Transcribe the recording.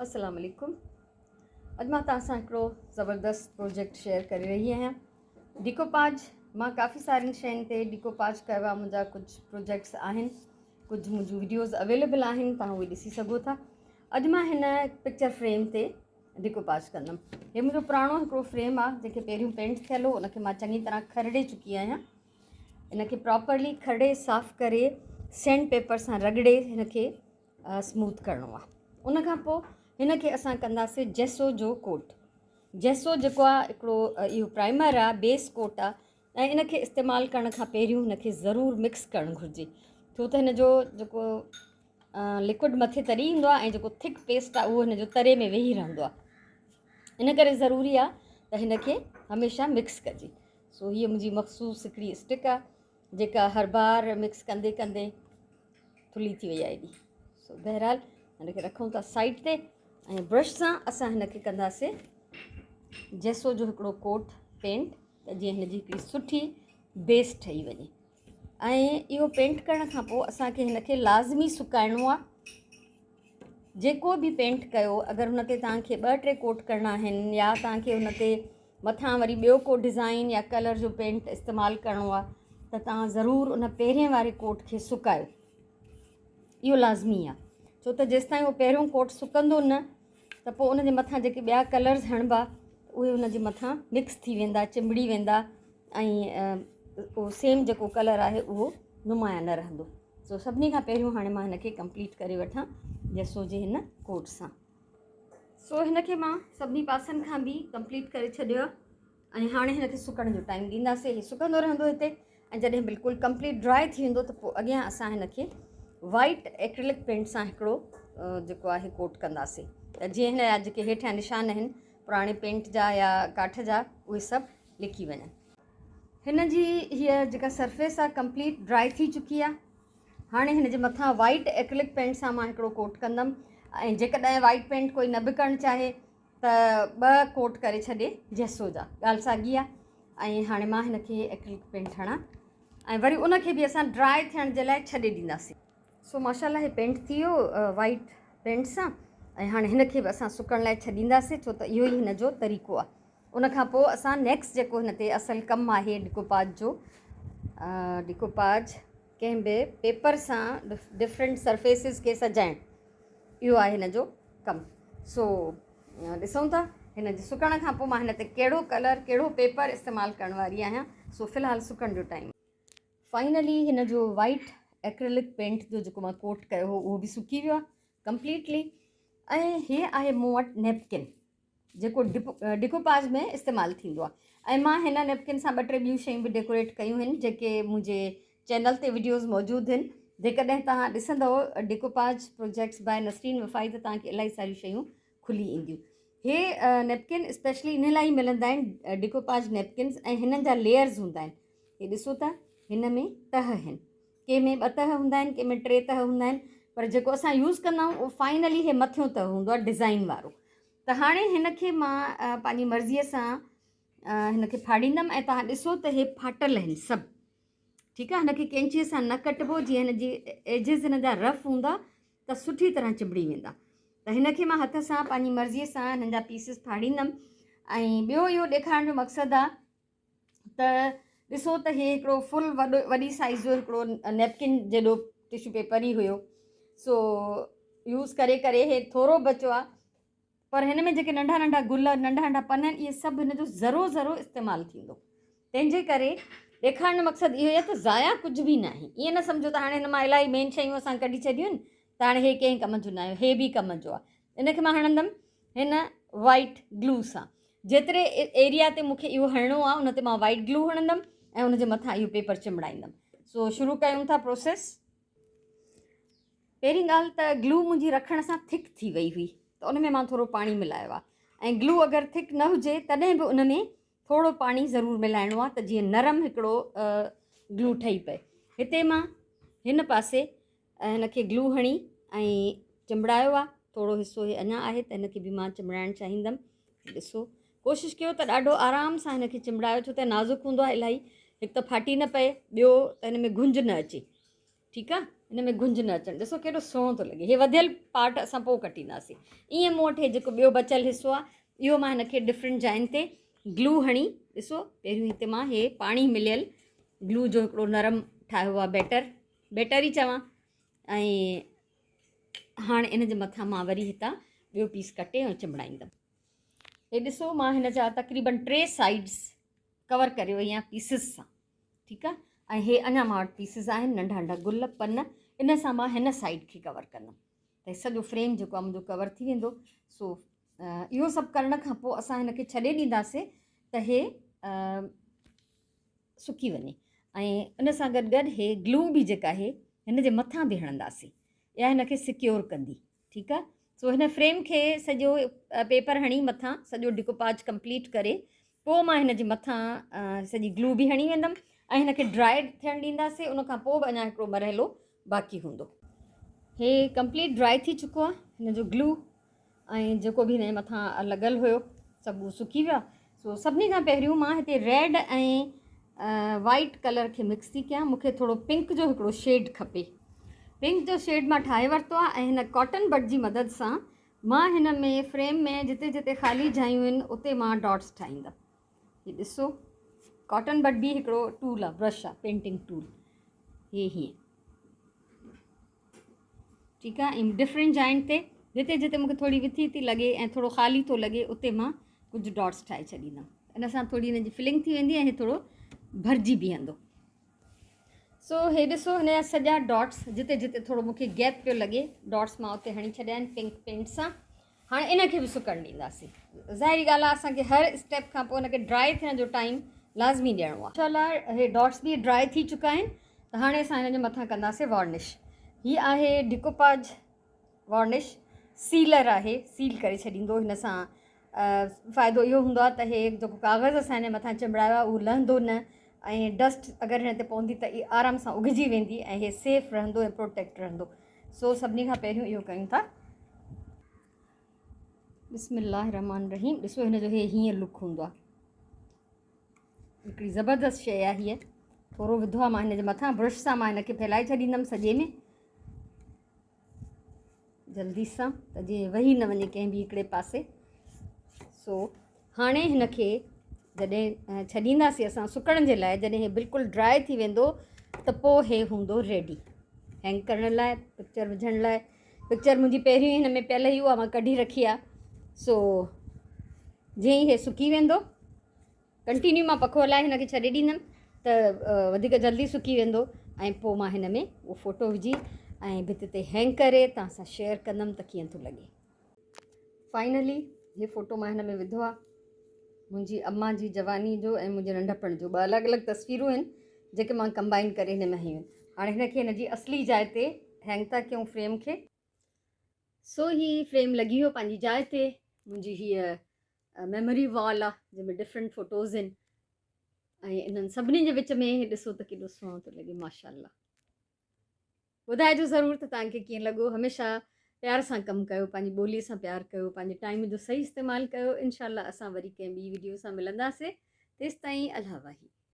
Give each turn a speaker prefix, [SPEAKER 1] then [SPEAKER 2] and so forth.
[SPEAKER 1] अस्सलाम वालेकुम। अॼु मां तव्हां सां हिकिड़ो ज़बरदस्त प्रोजेक्ट शेयर करे रही आहियां। डिकोपाज मां काफ़ी सारियुनि शयुनि ते डिकोपाज कयो आहे। मुंहिंजा कुझु प्रोजेक्ट्स आहिनि, कुझु मुंहिंजूं वीडियोज़ अवेलेबल आहिनि, तव्हां उहे ॾिसी सघो था। अॼु मां हिन पिक्चर फ्रेम ते डिकोपाज कंदमि। हे मुंहिंजो पुराणो हिकिड़ो फ्रेम आहे जंहिंखे पहिरियों पेंट थियल हो, उनखे मां चङी तरह खरड़े चुकी आहियां। इनखे प्रॉपरली खरड़े साफ़ करे सैंड पेपर सां रगड़े हिनखे स्मूथ करिणो आहे। उनखां पोइ हिनखे असां कंदासीं जेसो जो कोट। जेसो जेको आहे हिकिड़ो इहो प्राइमर आहे, बेस कोट आहे, ऐं इनखे इस्तेमालु करण खां पहिरियों हिनखे ज़रूरु मिक्स करणु घुरिजे, छो त हिनजो जेको लिक्विड मथे तरी ईंदो आहे ऐं जेको थिक पेस्ट आहे उहो हिनजो तरे में वेही रहंदो आहे। इन करे ज़रूरी आहे त हिनखे हमेशह मिक्स कजे। सो हीअ मुंहिंजी मख़सूस हिकिड़ी स्टिक आहे जेका हर बार मिक्स कंदे कंदे थुली थी वई आहे एॾी। सो बहरहाल हिनखे रखूं था साइड ते ऐं ब्रश सां असां हिनखे कंदासीं जेसो जो हिकिड़ो कोट पेंट, त जीअं हिनजी हिकिड़ी सुठी बेस ठही वञे। ऐं इहो पेंट करण खां पोइ असांखे हिनखे लाज़मी सुकाइणो आहे। जेको बि पेंट कयो, अगरि हुन ते तव्हांखे 2-3 कोट करणा आहिनि या तव्हांखे हुन ते मथां वरी ॿियो को डिज़ाइन या कलर जो पेंट इस्तेमालु करिणो आहे, त तव्हां ज़रूरु उन पहिरें वारे कोट खे सुकायो। इहो लाज़मी आहे, छो त जेसिताईं उहो पहिरियों कोट सुकंदो न, त पोइ उनजे मथां जेके ॿिया कलर्स हणिबा उहे उनजे मथां मिक्स थी वेंदा, चिंबड़ी वेंदा ऐं उहो सेम जेको कलर आहे उहो नुमाया न रहंदो। सो सभिनी खां पहिरियों हाणे मां हिनखे कंप्लीट करे वठां जेसो जे हिन कोट सां। सो हिनखे मां सभिनी पासनि खां बि कंप्लीट करे छॾियो आहे ऐं हाणे हिनखे सुकण जो टाइम ॾींदासीं। हीउ सुकंदो रहंदो हिते, ऐं जॾहिं बिल्कुलु कंप्लीट ड्राई थी वेंदो त पोइ अॻियां असां हिनखे वाइट एक्रिलिक पेंट सां हिकिड़ो जेको आहे कोट कंदासीं, त जीअं हिन जा जेके हेठियां निशान आहिनि पुराणे पेंट जा या काठ जा उहे सभु लिकी वञनि। हिन जी हीअ जेका सरफेस आहे कंप्लीट ड्राई थी चुकी आहे। हाणे हिन जे मथां वाइट एक्रिलिक पेंट सां मां हिकिड़ो कोट कंदमि, ऐं जेकॾहिं वाइट पेंट कोई न बि करणु चाहे त 2 कोट करे छॾे जेसो जा, ॻाल्हि साॻी आहे। ऐं हाणे मां हिनखे एक्रिलिक पेंट हणां ऐं वरी उनखे बि असां ड्राई थियण जे लाइ छॾे ॾींदासीं। सो माशाल्लाह हे पेंट थी वियो वाइट पेंट सां, ऐं हाणे हिनखे बि असां सुकण लाइ छॾींदासीं, छो त इहो ई हिन जो तरीक़ो आहे। उनखां पोइ असां नेक्स्ट जेको हिन ते असुलु कमु आहे डिकोपाज जो, डिकोपाज कंहिं बि पेपर सां डिफरेंट सरफेसिस खे सजाइणु, इहो आहे हिन जो कमु। सो ॾिसूं था हिन जे सुकण खां पोइ मां हिन ते कहिड़ो कलर कहिड़ो पेपर इस्तेमालु करण वारी आहियां। सो फ़िलहालु सुकण जो टाइम। फाइनली हिन जो वाइट एक्रिलिक पेंट जो जेको मां कोट कयो हो उहो बि सुकी वियो आहे कंप्लीटली। ऐं हीअ आहे मूं वटि नैपकिन जेको डिकोपाज में इस्तेमालु थींदो आहे, ऐं मां हिन नैपकिन सां 2-3 ॿियूं शयूं बि डेकोरेट कयूं आहिनि जेके मुंहिंजे चैनल ते वीडियोज़ मौजूदु आहिनि। जेकॾहिं तव्हां ॾिसंदव डिकोपाज प्रोजेक्ट्स बाय नसरीन वफ़ाई, त तव्हांखे इलाही सारियूं शयूं खुली ईंदियूं। हे नैपकिन स्पेशली इन लाइ मिलंदा आहिनि डिकोपाज नैपकिन्स, ऐं हिननि जा लेयर्स हूंदा आहिनि। हे ॾिसो था हिन में तह आहिनि, कंहिं में 2 तह हूंदा आहिनि, कंहिं में 3 तह हूंदा आहिनि, पर जेको असां यूज़ कंदा आहियूं उहो फाइनली हे मथियों तह हूंदो आहे डिज़ाइन वारो। त हाणे हिनखे मां पंहिंजी मर्ज़ीअ सां हिनखे फाड़ींदमि, ऐं तव्हां ॾिसो त हे फाटल आहिनि सभु, ठीकु आहे। हिनखे कैंचीअ सां न कटिबो, जीअं हिन जी एजिस हिन जा रफ हूंदा त सुठी तरह चिंबड़ी वेंदा। त हिनखे मां हथ सां पंहिंजी मर्ज़ीअ सां हिननि जा पीसिस फाड़ींदमि। ऐं ॿियो इहो ॾेखारण जो मक़सदु आहे त ॾिसो त हे हिकिड़ो फुल वॾी साइज़ जो हिकिड़ो नैपकिन जेॾो टिशू पेपर ई हुयो। सो यूज़ करे करे हे थोरो बचियो आहे, पर हिन में जेके नंढा नंढा गुल नंढा नंढा पन आहिनि इहे सभु हिन जो ज़रो इस्तेमालु थींदो। तंहिंजे करे ॾेखारण जो मक़सदु इहो आहे त ज़ाया कुझु बि न आहे। ईअं न सम्झो त हाणे हिन मां इलाही मेन शयूं असां कढी छॾियूं आहिनि त हाणे हे कंहिं कम जो न आहे, हे बि कम जो आहे। इनखे मां हणंदमि हिन वाइट ग्लू सां। जेतिरे एरिया ते मूंखे इहो हणिणो आहे उन ते मां वाइट ग्लू हणंदमि ऐं उनजे मथां इहो पेपर चिंबड़ाईंदमि। सो शुरू कयूं था प्रोसेस। पहिरीं ॻाल्हि त ग्लू मुंहिंजी रखण सां थिक थी वई हुई, त उन में मां थोरो पाणी मिलायो आहे, ऐं ग्लू अगरि थिक न हुजे तॾहिं बि उन में थोरो पाणी ज़रूरु मिलाइणो आहे, त जीअं नरम हिकिड़ो ग्लू ठही पए। हिते मां हिन पासे हिनखे ग्लू हणी ऐं चिंबड़ायो आहे। थोरो हिसो हे अञा आहे त हिनखे बि मां चिंबड़ाइणु चाहींदमि। ॾिसो कोशिशि कयो त ॾाढो आराम सां हिनखे चिंबड़ायो, छो त नाज़ुक हूंदो आहे इलाही। हिकु त फाटी न पए, ॿियो त हिन में घुंज न अचे, ठीकु आहे। हिन में गुंज न अचणु, ॾिसो केॾो सुहिणो थो लॻे। हे वधियल पार्ट असां पोइ कटींदासीं। ईअं मूं वटि हे जेको ॿियो बचियल हिसो आहे, इहो मां हिनखे डिफरेंट जाइनि ते ग्लू हणी, ॾिसो पहिरियों हिते मां हे पाणी मिलियल ग्लू जो हिकिड़ो नरम ठाहियो आहे बैटर ई चवां। ऐं हाणे इन जे मथां मां वरी हितां ॿियो पीस कटे ऐं चिमड़ाईंदमि। हे ॾिसो मां हिन जा तक़रीबन 3 साइड्स कवर करे वई आहियां पीसिस सां, ठीकु आहे। ऐं हे अञा मां वटि पीसिस आहिनि नंढा नंढा गुल पन, इन सां मां हिन साइड खे कवर कंदमि त सॼो फ्रेम जेको आहे मुंहिंजो कवर थी वेंदो। सो इहो सभु करण खां पोइ असां हिनखे छॾे ॾींदासीं त हे सुकी वञे। ऐं इन सां गॾु गॾु हे ग्लू बि जेका आहे हिन जे मथां बि हणंदासीं, इहा हिनखे सिक्योर कंदी, ठीकु आहे। सो हिन फ्रेम खे सॼो पेपर हणी मथां सॼो डिकोपाज कंप्लीट करे पोइ मां हिन जे मथां सॼी ग्लू बि हणी वेंदमि ऐं हिनखे ड्राई थियणु ॾींदासीं। उनखां पोइ बि अञा हिकिड़ो मरहलो बाक़ी हूंदो। हे कंप्लीट ड्राई थी चुको आहे हिन जो ग्लू, ऐं जेको बि हिन जे मथां लॻल हुयो सभु सुकी वियो आहे। सो सभिनी खां पहिरियों मां हिते रेड ऐं वाइट कलर खे मिक्स थी कयां। मूंखे थोरो पिंक जो हिकिड़ो शेड खपे, पिंक जो शेड मां ठाहे वरितो आहे। ऐं हिन कॉटन बड जी मदद सां मां हिन में फ्रेम में जिते जिते ख़ाली जायूं आहिनि उते मां डॉट्स ठाहींदमि। हीअ ॾिसो कॉटन बड बि हिकिड़ो टूल आहे, ब्रश आहे, पेंटिंग टूल। हे हीअं, ठीकु आहे। ऐं डिफरेंट जाइन ते जिते जिते मूंखे थोरी विथी थी लॻे ऐं थोरो ख़ाली थो लॻे उते मां कुझु डॉट्स ठाहे छॾींदमि। इन सां थोरी हिन जी फिलिंग थी वेंदी ऐं हे थोरो भरिजी बीहंदो। सो हे ॾिसो हिन जा सॼा डॉट्स जिते जिते थोरो मूंखे गैप पियो लॻे डॉट्स मां उते हणी छॾिया आहिनि पिंक पेंट सां। हाणे इनखे बि सुकणु ॾींदासीं। ज़ाहिरी ॻाल्हि आहे असांखे हर स्टेप खां पोइ हिनखे ड्राई थियण जो टाइम लाज़मी ॾियणो आहे। इंशाल्लाह हे डॉट्स बि ड्राई थी चुका आहिनि त हाणे असां हिन जे मथां कंदासीं वार्निश। हीअ आहे डिकोपाज वार्निश, सीलर आहे, सील करे छॾींदो। हिन सां फ़ाइदो इहो हूंदो आहे त हे जेको काग़ज़ असां हिन मथां चिंबड़ायो आहे उहो लहंदो न, ऐं डस्ट अगरि हिन ते पवंदी त इहा आराम सां उघिजी वेंदी ऐं हे सेफ़ रहंदो ऐं प्रोटेक्ट रहंदो। सो सभिनी खां पहिरियों इहो कयूं था। बिस्मिल्लाह रहमान रहीम। ॾिसो हिन जो हे हीअं लुक हूंदो आहे, हिकिड़ी ज़बरदस्त शइ आहे हीअ। थोरो विधो आहे मां हिन जे मथां, ब्रश सां मां हिनखे फैलाए छॾींदमि सॼे में जल्दी सां त जीअं वही न वञे कंहिं बि हिकिड़े पासे। सो हाणे हिनखे जॾहिं छॾींदासीं असां सुकण जे लाइ, जॾहिं हे बिल्कुलु ड्राई थी वेंदो त पोइ हे हूंदो रेडी हैंग करण लाइ, पिक्चर विझण लाइ। पिक्चर मुंहिंजी पहिरियों ई हिन में पियल ई उहा मां कढी रखी आहे। सो जीअं ई हे सुकी वेंदो कंटिन्यू मां पखो हलाए हिनखे छॾे ॾींदमि त वधीक जल्दी सुकी वेंदो। ऐं पोइ मां हिन में उहो फ़ोटो विझी ऐं भित ते हैंग करे तव्हां सां शेयर कंदमि त कीअं थो लॻे। फाइनली हीअ फ़ोटो मां हिन में विधो आहे, मुंहिंजी अम्मा जी जवानी जो ऐं मुंहिंजे नंढपण जो। ॿ अलॻि अलॻि तस्वीरूं आहिनि जेके मां कंबाइन करे हिन में हयूं आहिनि। हाणे हिनखे हिन जी असली जाइ ते हैंग था कयूं फ्रेम खे। सो हीअ फ्रेम लॻी वियो पंहिंजी जाइ ते। मुंहिंजी हीअ मेमोरी वॉल आहे जंहिंमें डिफरेंट फ़ोटोज़ आहिनि ऐं इन्हनि सभिनी जे विच में ॾिसो त केॾो सुहिणो थो लॻे माशाअल्लाह। ॿुधाइजो ज़रूरु त तव्हांखे कीअं लॻो। हमेशह प्यार सां कमु कयो, पंहिंजी ॿोलीअ सां प्यारु कयो, पंहिंजे टाइम जो सही इस्तेमालु कयो। इनशाला असां वरी कंहिं ॿी वीडियो सां मिलंदासीं। तेसिताईं अल्लाह वाही।